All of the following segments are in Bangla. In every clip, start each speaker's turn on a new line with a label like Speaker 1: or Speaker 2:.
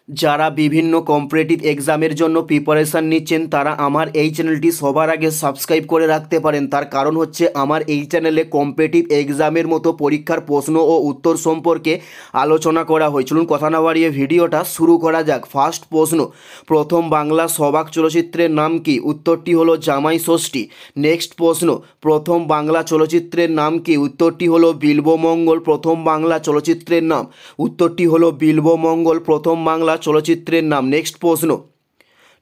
Speaker 1: যারা বিভিন্ন কম্পিটিটিভ এক্সামের জন্য প্রিপারেশান নিচ্ছেন তারা আমার এই চ্যানেলটি সবার আগে সাবস্ক্রাইব করে রাখতে পারেন। তার কারণ হচ্ছে আমার এই চ্যানেলে কম্পিটিটিভ এক্সামের মতো পরীক্ষার প্রশ্ন ও উত্তর সম্পর্কে আলোচনা করা হয়। চলুন কথা না বাড়িয়ে ভিডিওটা শুরু করা যাক। ফার্স্ট প্রশ্ন, প্রথম বাংলা সবাক চলচ্চিত্রের নাম কি? উত্তরটি হলো জামাই ষষ্ঠী। নেক্সট প্রশ্ন, প্রথম বাংলা চলচ্চিত্রের নাম কি? উত্তরটি হলো বিল্বমঙ্গল। প্রথম বাংলা চলচ্চিত্রের নাম, উত্তরটি হলো বিল্বমঙ্গল প্রথম বাংলা চলচ্চিত্রের নাম।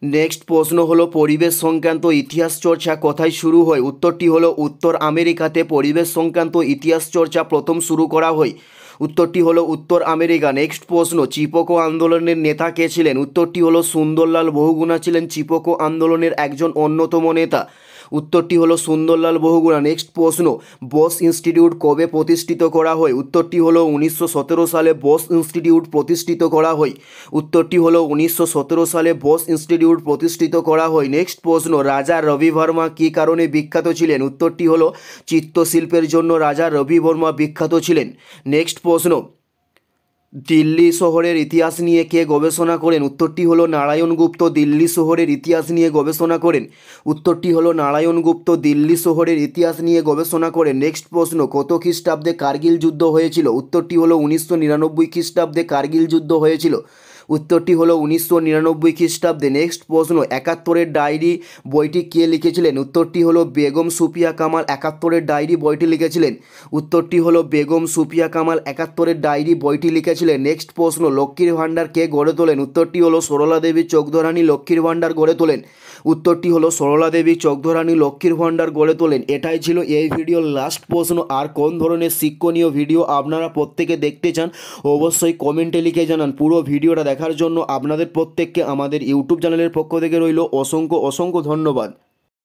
Speaker 1: নেক্সট প্রশ্ন হলো পরিবেশ সংক্রান্ত ইতিহাস চর্চা কোথায় শুরু হয়? উত্তরটি হলো উত্তর আমেরিকাতে পরিবেশ সংক্রান্ত ইতিহাস চর্চা প্রথম শুরু করা হয়। উত্তরটি হলো উত্তর আমেরিকা। নেক্সট প্রশ্ন, চিপকো আন্দোলনের নেতা কে ছিলেন? উত্তরটি হলো সুন্দরলাল বহুগুণা ছিলেন চিপকো আন্দোলনের একজন অন্যতম নেতা। উত্তরটি হলো সুন্দরলাল বহুগুণা। নেক্সট প্রশ্ন, বোস ইনস্টিটিউট কবে প্রতিষ্ঠিত করা হয়? উত্তরটি হলো 1917 সালে বোস ইনস্টিটিউট প্রতিষ্ঠিত করা হয়। উত্তরটি হলো 1917 সালে বোস ইনস্টিটিউট প্রতিষ্ঠিত করা হয়। নেক্সট প্রশ্ন, রাজা রবি বর্মা কী কারণে বিখ্যাত ছিলেন? উত্তরটি হলো চিত্রশিল্পের জন্য রাজা রবি বর্মা বিখ্যাত ছিলেন। নেক্সট প্রশ্ন, দিল্লি শহরের ইতিহাস নিয়ে কে গবেষণা করেন? উত্তরটি হলো নারায়ণ গুপ্ত দিল্লি শহরের ইতিহাস নিয়ে গবেষণা করেন। উত্তরটি হলো নারায়ণ গুপ্ত দিল্লি শহরের ইতিহাস নিয়ে গবেষণা করেন। নেক্সট প্রশ্ন, কত খ্রিস্টাব্দে কার্গিল যুদ্ধ হয়েছিল? উত্তরটি হলো 1999 খ্রিস্টাব্দে কার্গিল যুদ্ধ হয়েছিল। উত্তরটি হলো 1999 খ্রিস্টাব্দে। নেক্সট প্রশ্ন, একাত্তরের ডায়েরি বইটি কে লিখেছিলেন? উত্তরটি হলো বেগম সুফিয়া কামাল একাত্তরের ডায়েরি বইটি লিখেছিলেন। উত্তরটি হলো বেগম সুফিয়া কামাল একাত্তরের ডায়েরি বইটি লিখেছিলেন। নেক্সট প্রশ্ন, লক্ষ্মীর ভাণ্ডার কে গড়ে তোলেন? উত্তরটি হলো সরলা দেবী চৌধুরানী লক্ষ্মীর ভাণ্ডার গড়ে তোলেন। উত্তরটি হলো সরলা দেবী চৌধুরানী লক্ষ্মীর ভাণ্ডার গড়ে তোলেন। এটাই ছিল এই ভিডিওর লাস্ট প্রশ্ন। আর কোন ধরনের শিক্ষণীয় ভিডিও আপনারা প্রত্যেকে দেখতে চান অবশ্যই কমেন্টে লিখে জানান। পুরো ভিডিওটা দেখার জন্য আপনাদের প্রত্যেককে আমাদের ইউটিউব চ্যানেলের পক্ষ থেকে রইল অসংখ্য ধন্যবাদ।